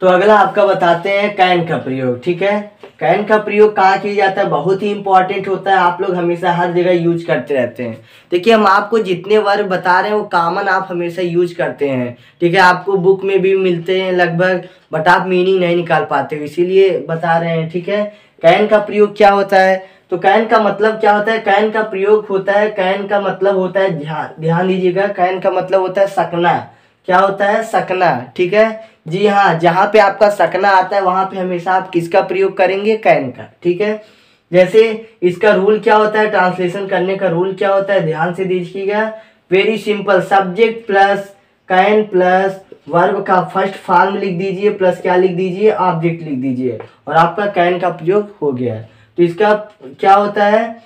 तो अगला आपका बताते हैं कैन का प्रयोग। ठीक है, कैन का प्रयोग कहाँ किया जाता है, बहुत ही इंपॉर्टेंट होता है, आप लोग हमेशा हर जगह यूज करते रहते हैं। देखिए हम आपको जितने वर्ब बता रहे हैं वो कॉमन आप हमेशा यूज करते हैं। ठीक है, आपको बुक में भी मिलते हैं लगभग, बट आप मीनिंग नहीं निकाल पाते हो, इसीलिए बता रहे हैं। ठीक है, कैन का प्रयोग क्या होता है, तो कैन का मतलब क्या होता है, कैन का प्रयोग होता है, कैन का मतलब होता है, ध्यान दीजिएगा, कैन का मतलब होता है सकना। क्या होता है, सकना। ठीक है, जी हाँ, जहाँ पे आपका सकना आता है वहां पे हमेशा आप किसका प्रयोग करेंगे, कैन का। ठीक है, जैसे इसका रूल क्या होता है, ट्रांसलेशन करने का रूल क्या होता है, ध्यान से दीजिएगा, very simple, subject plus can plus verb का फर्स्ट फॉर्म लिख दीजिए, प्लस क्या लिख दीजिए, ऑब्जेक्ट लिख दीजिए, और आपका कैन का प्रयोग हो गया है। तो इसका क्या होता है,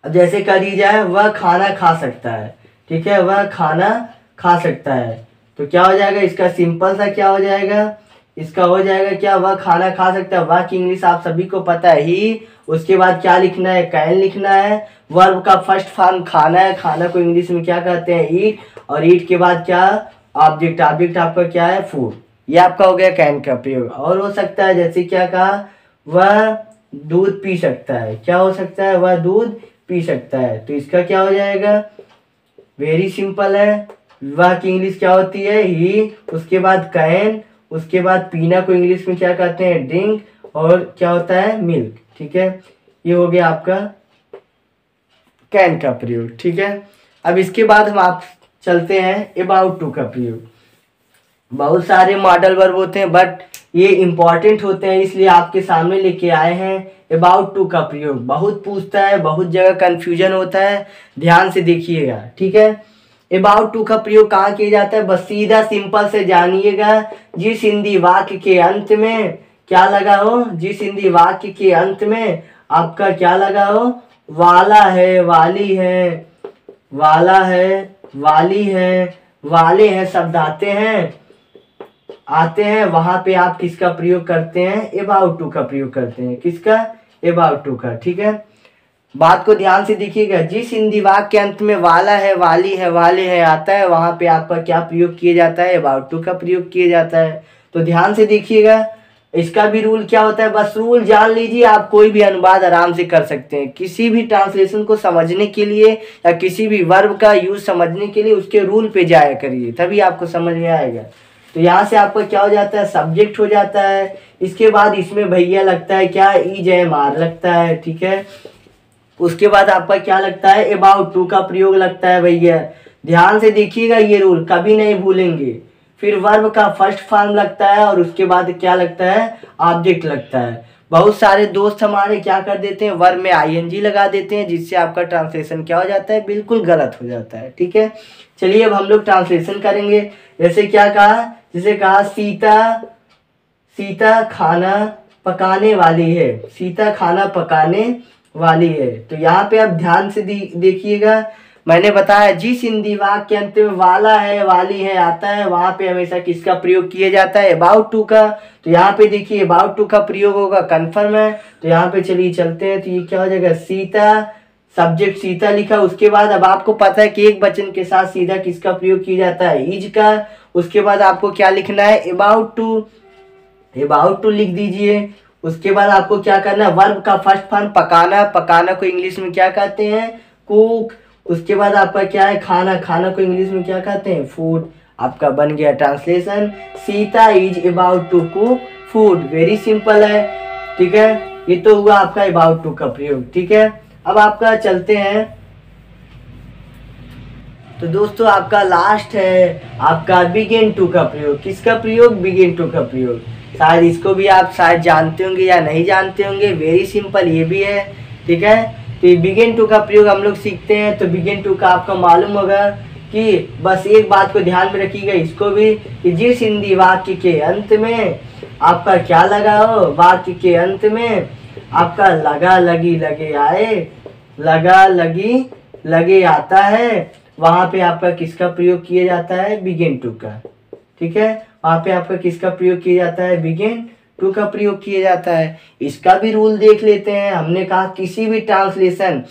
जैसे कर दी जाए, वह खाना खा सकता है। ठीक है, वह खाना खा सकता है, तो क्या हो जाएगा, इसका सिंपल सा क्या हो जाएगा, इसका हो जाएगा क्या, वह खाना खा सकता है। वह की इंग्लिश आप सभी को पता है ही, उसके बाद क्या लिखना है, कैन लिखना है, वर्ब का फर्स्ट फॉर्म खाना है, खाना को इंग्लिश में क्या कहते हैं, ईट, और ईट के बाद क्या, ऑब्जेक्ट, ऑब्जेक्ट आपका क्या है, फूड। ये आपका हो गया कैन का प्रयोग। और हो सकता है जैसे क्या कहा, वह दूध पी सकता है, क्या हो सकता है, वह दूध पी सकता है, तो इसका क्या हो जाएगा, वेरी सिंपल है, वह की इंग्लिश क्या होती है, ही, उसके बाद कैन, उसके बाद पीना को इंग्लिश में क्या कहते हैं, ड्रिंक, और क्या होता है, मिल्क। ठीक है, ये हो गया आपका कैन का प्रयोग। ठीक है, अब इसके बाद हम आप चलते हैं अबाउट टू का प्रयोग। बहुत सारे मॉडल वर्ब होते हैं बट ये इंपॉर्टेंट होते हैं, इसलिए आपके सामने लेके आए हैं अबाउट टू का प्रयोग। बहुत पूछता है, बहुत जगह कंफ्यूजन होता है, ध्यान से देखिएगा। ठीक है, अबाउट टू का प्रयोग कहाँ किया जाता है, बस सीधा सिंपल से जानिएगा, जिस हिंदी वाक्य के अंत में क्या लगा हो, जिस हिंदी वाक्य के अंत में आपका क्या लगा हो, वाला है, वाली है, वाला है, वाली है, वाले हैं शब्द आते हैं, वहां पे आप किसका प्रयोग करते हैं, अबाउट टू का प्रयोग करते हैं, किसका, अबाउट टू का। ठीक है, बात को ध्यान से देखिएगा, जिस हिंदी वाक्य के अंत में वाला है, वाली है, वाले हैं आता है, वहां पे आपका क्या प्रयोग किया जाता है, अबाउट टू का प्रयोग किया जाता है। तो ध्यान से देखिएगा, इसका भी रूल क्या होता है, बस रूल जान लीजिए, आप कोई भी अनुवाद आराम से कर सकते हैं। किसी भी ट्रांसलेशन को समझने के लिए या किसी भी वर्ब का यूज समझने के लिए उसके रूल पे जाया करिए, तभी आपको समझ में आएगा। तो यहाँ से आपका क्या हो जाता है, सब्जेक्ट हो जाता है, इसके बाद इसमें भैया लगता है क्या, ईजेएमआर लगता है। ठीक है, उसके बाद आपका क्या लगता है, अबाउट टू का प्रयोग लगता है भैया। ध्यान से देखिएगा, ये रूल कभी नहीं भूलेंगे। फिर वर्ब का फर्स्ट फॉर्म लगता है और उसके बाद क्या लगता है, ऑब्जेक्ट लगता है। बहुत सारे दोस्त हमारे क्या कर देते हैं, वर्ब में आईएनजी लगा देते हैं, जिससे आपका ट्रांसलेशन क्या हो जाता है, बिल्कुल गलत हो जाता है। ठीक है, चलिए अब हम लोग ट्रांसलेशन करेंगे। जैसे क्या कहा, जैसे कहा सीता, सीता खाना पकाने वाली है, सीता खाना पकाने वाली है। तो यहाँ पे आप ध्यान से देखिएगा, मैंने बताया जिस हिंदी वाक्य के अंत में वाला है, वाली है आता है, वहां पे हमेशा किसका प्रयोग किया जाता है, अबाउट टू का। तो यहाँ पे देखिए अबाउट टू का प्रयोग होगा, कन्फर्म है। तो यहाँ पे चलिए चलते हैं, तो ये क्या हो जाएगा, सीता, सब्जेक्ट सीता लिखा, उसके बाद अब आपको पता है कि एक वचन के साथ सीधा किसका प्रयोग किया जाता है, इज का। उसके बाद आपको क्या लिखना है, अबाउट टू, अबाउट टू लिख दीजिए। उसके बाद आपको क्या करना है, वर्ब का फर्स्ट फॉर्म पकाना, पकाना को इंग्लिश में क्या कहते हैं, कुक। उसके बाद आपका क्या है, खाना, खाना को इंग्लिश में क्या कहते हैं, फूड। आपका बन गया translation, Sita is about to cook food. Very simple है। ठीक है, ये तो हुआ आपका अबाउट टू का प्रयोग। ठीक है, अब आपका चलते हैं, तो दोस्तों आपका लास्ट है आपका बिगिन टू का प्रयोग। किसका प्रयोग, बिगिन टू का प्रयोग। शायद इसको भी आप शायद जानते होंगे या नहीं जानते होंगे, वेरी सिंपल ये भी है। ठीक है, तो बिगिन टू का प्रयोग हम लोग सीखते हैं। तो बिगिन टू का आपका मालूम होगा कि बस एक बात को ध्यान में रखिएगा इसको भी, कि जिस हिंदी वाक्य के अंत में आपका क्या लगा हो, वाक्य के अंत में आपका लगा लगी लगे आए, लगा लगी लगे आता है, वहां पे आपका किसका प्रयोग किया जाता है, बिगिन टू का। ठीक है, वहां पे आपका किसका प्रयोग किया जाता है, बिगिन टू का प्रयोग किया जाता है। इसका भी रूल देख लेते हैं। हमने कहा किसी भी ट्रांसलेशन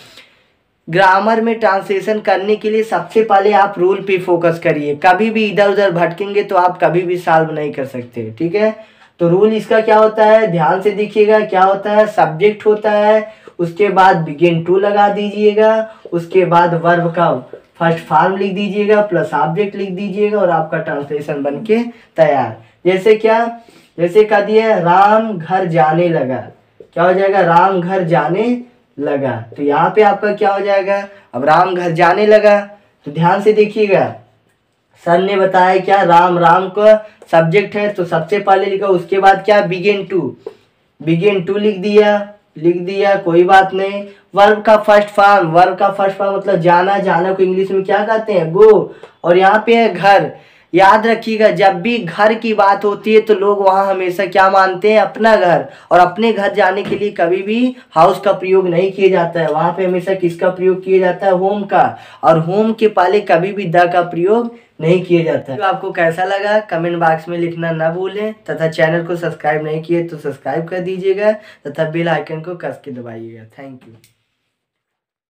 ग्रामर में ट्रांसलेशन करने के लिए सबसे पहले आप रूल पे फोकस करिए। कभी भी इधर उधर भटकेंगे तो आप कभी भी सॉल्व नहीं कर सकते, ठीक है। तो रूल इसका क्या होता है, ध्यान से देखिएगा। क्या होता है, सब्जेक्ट होता है, उसके बाद बिगिन टू लगा दीजिएगा, उसके बाद वर्ब का फर्स्ट फॉर्म लिख दीजिएगा प्लस ऑब्जेक्ट लिख दीजिएगा और आपका ट्रांसलेशन बनके तैयार। जैसे क्या, जैसे कह दिया राम घर जाने लगा, क्या हो जाएगा, राम घर जाने लगा। तो यहाँ पे आपका क्या हो जाएगा, अब राम घर जाने लगा। तो ध्यान से देखिएगा, सर ने बताया क्या, राम, राम का सब्जेक्ट है तो सबसे पहले लिखा, उसके बाद क्या, बिगिन टू, बिगिन टू लिख दिया, कोई बात नहीं। वर्ब का फर्स्ट फॉर्म, वर्ब का फर्स्ट फॉर्म मतलब जाना, जाना को इंग्लिश में क्या कहते हैं, गो। और यहाँ पे है घर। याद रखिएगा, जब भी घर की बात होती है तो लोग वहाँ हमेशा क्या मानते हैं, अपना घर। और अपने घर जाने के लिए कभी भी हाउस का प्रयोग नहीं किया जाता है, वहाँ पे हमेशा किसका प्रयोग किया जाता है, होम का। और होम के पहले कभी भी द का प्रयोग नहीं किया जाता है। तो आपको कैसा लगा कमेंट बॉक्स में लिखना ना भूलें, तथा चैनल को सब्सक्राइब नहीं किए तो सब्सक्राइब कर दीजिएगा तथा बेल आइकन को कस के दबाइएगा। Thank you.